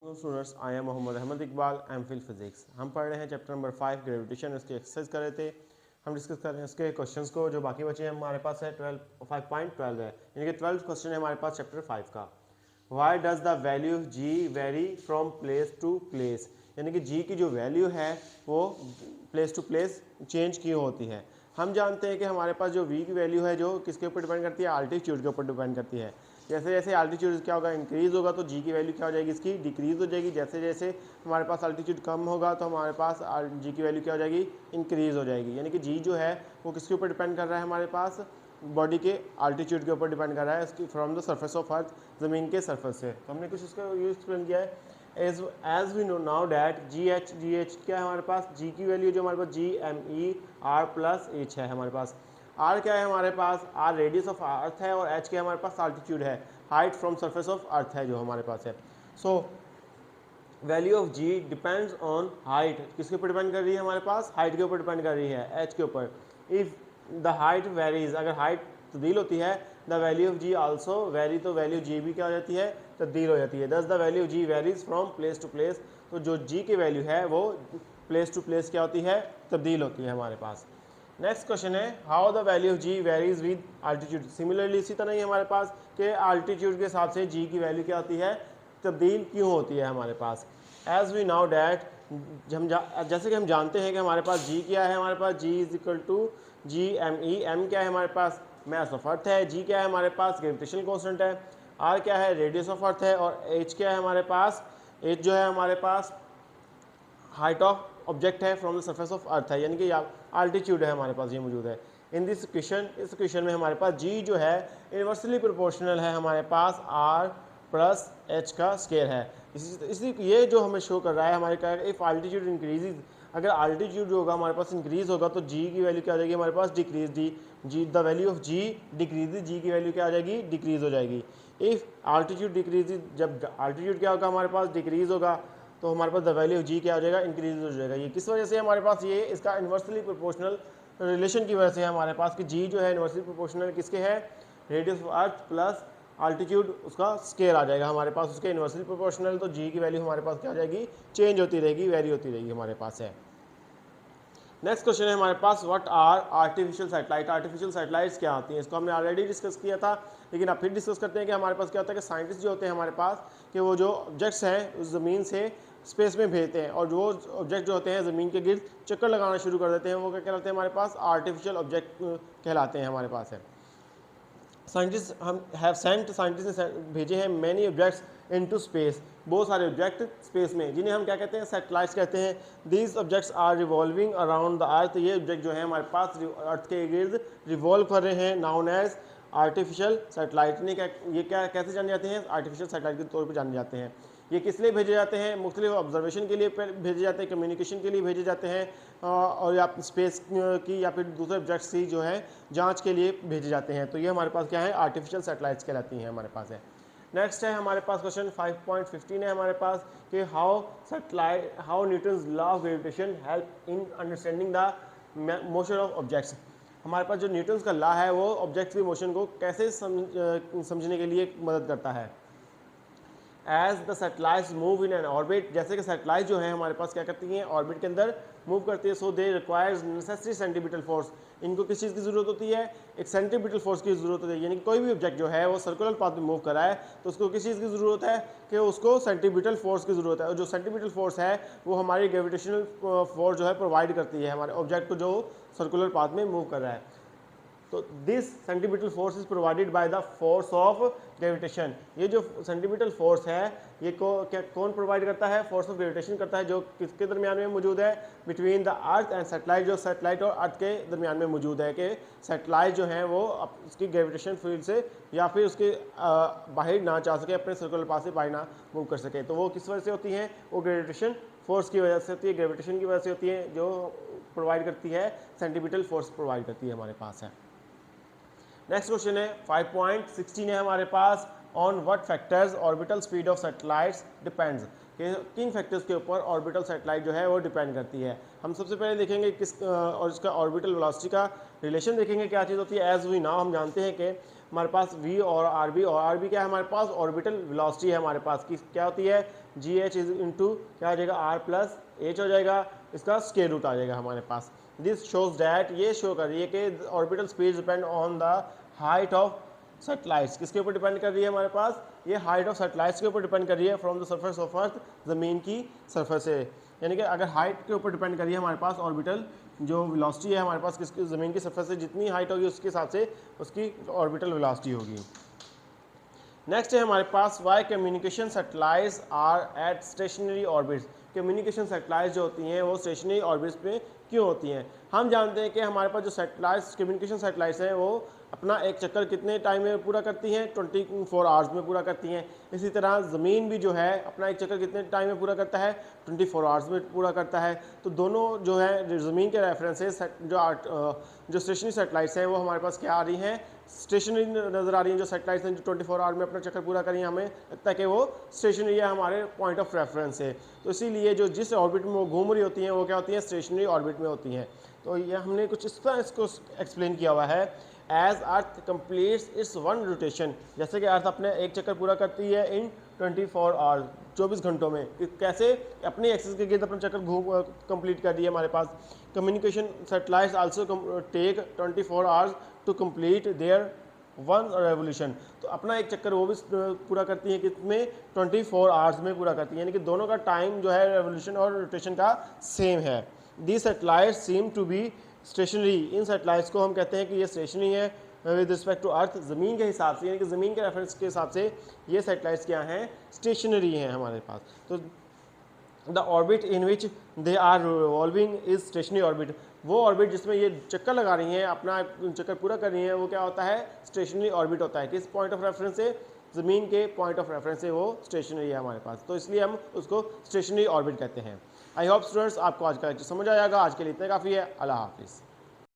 Students, I am Mohammad Ahmad Iqbal, M Phil physics. हम पढ़ रहे हैं चैप्टर नंबर 5 ग्रेविटेशन। उसकी एक्सरसाइज कर रहे थे, हम डिस्कस कर रहे हैं उसके क्वेश्चंस को। जो बाकी बचे हैं हमारे पास है 5.12 है, यानी कि 12 क्वेश्चन है हमारे पास चैप्टर 5 का। Why does the value ji very from place to place, यानी कि जी की जो वैल्यू है वो प्लेस टू प्लेस चेंज क्यों होती है। हम जानते हैं कि हमारे पास जो वी की वैल्यू है जो किसके ऊपर डिपेंड करती है, आल्टीट्यूड के ऊपर डिपेंड करती है। जैसे जैसे आल्टीट्यूड क्या होगा, इंक्रीज होगा, तो जी की वैल्यू क्या हो जाएगी, इसकी डिक्रीज हो जाएगी। जैसे जैसे हमारे पास आल्टीट्यूड कम होगा तो हमारे पास जी की वैल्यू क्या हो जाएगी, इंक्रीज हो जाएगी। यानी कि जी जो है वो किसके ऊपर डिपेंड कर रहा है, हमारे पास बॉडी के आल्टीट्यूड के ऊपर डिपेंड कर रहा है, इसकी from the surface of earth, ज़मीन के सर्फेस से। तो हमने कुछ उसका यूज एक्सप्लेन किया है। As we know now that G H क्या है हमारे पास, जी की वैल्यू जो हमारे पास G M E R plus H है हमारे पास। आर क्या है हमारे पास, आर रेडियस ऑफ अर्थ है, और एच क्या है हमारे पास, आल्टीट्यूड है, height from surface of earth है जो हमारे पास है। So value of G depends on height, किसके ऊपर डिपेंड कर रही है हमारे पास, हाइट के ऊपर डिपेंड कर रही है, एच के ऊपर। इफ द हाइट वेरीज, अगर हाइट तब्दील होती है, the value of g also vary, तो वैल्यू जी भी क्या हो जाती है, तब्दील हो जाती है। Thus the value g varies from place to place, तो जो जी की वैल्यू है वो प्लेस टू प्लेस क्या होती है, तब्दील होती है हमारे पास। नेक्स्ट क्वेश्चन है, how the value of g varies with altitude. Similarly इसी तरह ही हमारे पास कि आल्टीट्यूड के हिसाब से जी की वैल्यू क्या होती है, तब्दील क्यों होती है हमारे पास। एज वी नाउ डैट, जैसे कि हम जानते हैं कि हमारे पास जी क्या है, हमारे पास G is equal to G M E. M क्या है हमारे पास, मास ऑफ अर्थ है। जी क्या है हमारे पास, ग्रेविटेशनल कांस्टेंट है। आर क्या है, रेडियस ऑफ अर्थ है। और एच क्या है हमारे पास, एच जो है हमारे पास हाइट ऑफ ऑब्जेक्ट है from the surface of earth है, यानी कि आल्टीट्यूड है हमारे पास ये मौजूद है। इन दिस इक्वेशन, इस इक्वेशन में हमारे पास जी जो है इन्वर्सली प्रोपोर्शनल है हमारे पास आर प्लस एच का स्केयर है। इसी ये जो हमें शो कर रहा है हमारे क्या, इफ आल्टीट्यूड इंक्रीजेज, अगर आल्टीट्यूड जो होगा हमारे पास इंक्रीज होगा तो जी की वैल्यू क्या आ जाएगी हमारे पास, decrease. G the value of G decrease, G की वैल्यू क्या आ जाएगी, डिक्रीज हो जाएगी। इफ आल्टीट्यूड डिक्रीज, जब आल्टीट्यूड क्या होगा हमारे पास, डिक्रीज होगा, तो हमारे पास द वैल्यू ऑफ जी क्या हो जाएगा, इंक्रीज हो जाएगा। ये किस वजह से हमारे पास, ये इसका इन्वर्सली प्रोपोर्शनल रिलेशन की वजह से है हमारे पास कि जी जो है इन्वर्सली प्रोपोर्शनल किसके है, radius of earth plus altitude, उसका स्केयर आ जाएगा हमारे पास, उसके इन्वर्सली प्रोपोर्शनल। तो जी की वैल्यू हमारे पास क्या आ जाएगी, चेंज होती रहेगी, वेरी होती रहेगी हमारे पास है। नेक्स्ट क्वेश्चन है हमारे पास, what are artificial satellite. Artificial satellites क्या होती हैं, इसको हमने ऑलरेडी डिस्कस किया था, लेकिन अब फिर डिस्कस करते हैं कि हमारे पास क्या होता है कि साइंटिस्ट जो होते हैं हमारे पास, कि वो जो ऑब्जेक्ट्स हैं उस ज़मीन से स्पेस में भेजते हैं, और जो ऑब्जेक्ट जो होते हैं ज़मीन के गिर्द चक्कर लगाना शुरू कर देते हैं, वो क्या कहलाते हैं हमारे पास, आर्टिफिशियल ऑब्जेक्ट कहलाते हैं हमारे पास है। साइंटिस्ट हम हैव सेंट, साइंटिस्ट ने भेजे हैं मैनी ऑब्जेक्ट्स इनटू स्पेस, बहुत सारे ऑब्जेक्ट स्पेस में, जिन्हें हम क्या कहते हैं, सैटेलाइट्स कहते हैं। These objects are revolving around the earth, ये ऑब्जेक्ट जो है हमारे पास अर्थ के गिर्द रिवॉल्व कर रहे हैं, नाउन एज आर्टिफिशियल सैटेलाइट। ने क्या, ये क्या कैसे जाने जाते हैं, आर्टिफिशियल सैटेलाइट के तौर पर जाने जाते हैं। ये किस लिए भेजे जाते हैं, मुख्तलिफ ऑब्जर्वेशन के लिए भेजे जाते हैं, कम्युनिकेशन के लिए भेजे जाते हैं, और या स्पेस की या फिर दूसरे ऑब्जेक्ट्स की जो है जांच के लिए भेजे जाते हैं। तो ये हमारे पास क्या है, आर्टिफिशियल सैटेलाइट्स कहलाती हैं हमारे पास है। नेक्स्ट है हमारे पास क्वेश्चन 5.15 है हमारे पास कि how Newton's law of gravitation help in understanding the motion of objects. हमारे पास जो न्यूटन्स का लॉ है वो ऑब्जेक्ट्स की मोशन को कैसे समझने के लिए मदद करता है। As the satellites move in an orbit, जैसे कि सैटेलाइट जो है हमारे पास क्या करती हैं, ऑर्बिट के अंदर मूव करती है, सो दे रिक्वायर्स नेसेसरी सेंटीमीटल फोर्स। इनको किस चीज़ की ज़रूरत होती है, एक सेंटीमीटल फोर्स की ज़रूरत होती है। यानी कि कोई भी ऑब्जेक्ट जो है वो सर्कुलर पाथ में मूव कर रहा है तो उसको किस चीज़ की ज़रूरत है, कि उसको सेंटीमीटल फोर्स की ज़रूरत है। और जो सेंटीमीटल फोर्स है वो हमारी ग्रेविटेशनल फोर्स जो है प्रोवाइड करती है हमारे ऑब्जेक्ट को जो सर्कुलर पाथ में मूव कर रहा है। तो this centripetal force is provided by the force of gravitation. ये जो सेंटीमीटल फोर्स है ये कौन प्रोवाइड करता है, फोर्स ऑफ ग्रेविटेशन करता है, जो किसके दरमियान में मौजूद है, between the earth and satellite, जो सैटेलाइट और अर्थ के दरमियान में मौजूद है। कि सैटेलाइट जो है वो उसकी ग्रेविटेशन फील्ड से या फिर उसके बाहर ना जा सके, अपने सर्कुलर पाथ से बाहर ना मूव कर सके। तो वो किस वजह से होती है, वो ग्रेविटेशन फोर्स की वजह से होती है, ग्रेविटेशन की वजह से होती है, जो प्रोवाइड करती है, सेंटीमीटल फोर्स प्रोवाइड करती है हमारे पास है। नेक्स्ट क्वेश्चन है 5.16 है हमारे पास, on what factors orbital speed of satellites depends. किन फैक्टर्स के ऊपर ऑर्बिटल सैटेलाइट जो है वो डिपेंड करती है। हम सबसे पहले देखेंगे किस और इसका ऑर्बिटल वेलोसिटी का रिलेशन देखेंगे क्या चीज़ होती है। एज वी नाउ, हम जानते हैं कि हमारे पास v और rb क्या है हमारे पास, ऑर्बिटल वेलोसिटी है हमारे पास की क्या होती है, gh इज इंटू क्या हो जाएगा r प्लस h हो जाएगा, इसका स्क्वायर रूट आ जाएगा हमारे पास। दिस शोज दैट, ये शो कर रही है कि orbital speed depend on the height of satellites, किसके ऊपर डिपेंड कर रही है हमारे पास, ये हाइट ऑफ सैटेलाइट्स के ऊपर डिपेंड कर रही है फ्रॉम द सरफेस ऑफ अर्थ, ज़मीन की सरफेस से। यानी कि अगर हाइट के ऊपर डिपेंड कर रही है हमारे पास ऑर्बिटल जो वेलोसिटी है हमारे पास किसकी, ज़मीन की सरफेस से जितनी हाइट होगी उसके हिसाब से उसकी ऑर्बिटल वेलोसिटी होगी। नेक्स्ट है हमारे पास why communication satellites are at stationary orbits, communication satellites जो होती हैं वो स्टेशनरी ऑर्बिट्स पे क्यों होती हैं। हम जानते हैं कि हमारे पास जो सैटेलाइट्स कम्युनिकेशन सैटेलाइट्स हैं वो अपना एक चक्कर कितने टाइम में पूरा करती हैं, 24 आवर्स में पूरा करती हैं। इसी तरह ज़मीन भी जो है अपना एक चक्कर कितने टाइम में पूरा करता है, 24 आवर्स में पूरा करता है। तो दोनों जो है ज़मीन के रेफरेंसेस जो स्टेशनरी सैटेलाइट्स हैं वो हमारे पास क्या आ रही हैं, स्टेशनरी नज़र आ रही हैं। जो सैटेलाइट्स हैं जो 24 आवर में अपना चक्कर पूरा करें, हमें लगता है कि वो स्टेशनरी है, हमारे पॉइंट ऑफ रेफरेंस है। तो इसीलिए जो जिस ऑर्बिट में वो घूम रही होती हैं वो क्या होती हैं, स्टेशनरी ऑर्बिट में होती हैं। तो ये हमने कुछ इस तरह इसको एक्सप्लेन किया हुआ है, as earth completes its one rotation, जैसे कि अर्थ अपने एक चक्कर पूरा करती है इन 24 आवर्स 24 घंटों में, कैसे अपने एक्सिस के गिर्द अपना चक्कर घूम कंप्लीट कर दिया हमारे पास। Communication satellites also take 24 hours to complete their one revolution, तो अपना एक चक्कर वो भी पूरा करती हैं कितने, 24 आवर्स में पूरा करती हैं, यानी कि दोनों का टाइम जो है रेवोल्यूशन और रोटेशन का सेम है। The satellites seem to be stationary, इन सैटेलाइट्स को हम कहते हैं कि ये स्टेशनरी है विद रिस्पेक्ट टू अर्थ, ज़मीन के हिसाब से, यानी कि ज़मीन के रेफरेंस के हिसाब से ये सैटेलाइट्स क्या हैं, स्टेशनरी हैं हमारे पास। तो the orbit in which they are revolving is stationary orbit, वो ऑर्बिट जिसमें ये चक्कर लगा रही हैं, अपना चक्कर पूरा कर रही हैं, वो क्या होता है, स्टेशनरी ऑर्बिट होता है। किस पॉइंट ऑफ रेफरेंस से, ज़मीन के पॉइंट ऑफ रेफरेंस से वो स्टेशनरी है हमारे पास, तो इसलिए हम उसको स्टेशनरी ऑर्बिट कहते हैं। आई होप स्टूडेंट्स आपको आज का लेक्चर समझ आएगा। आज के लिए इतना काफ़ी है। अल्लाह हाफिज़।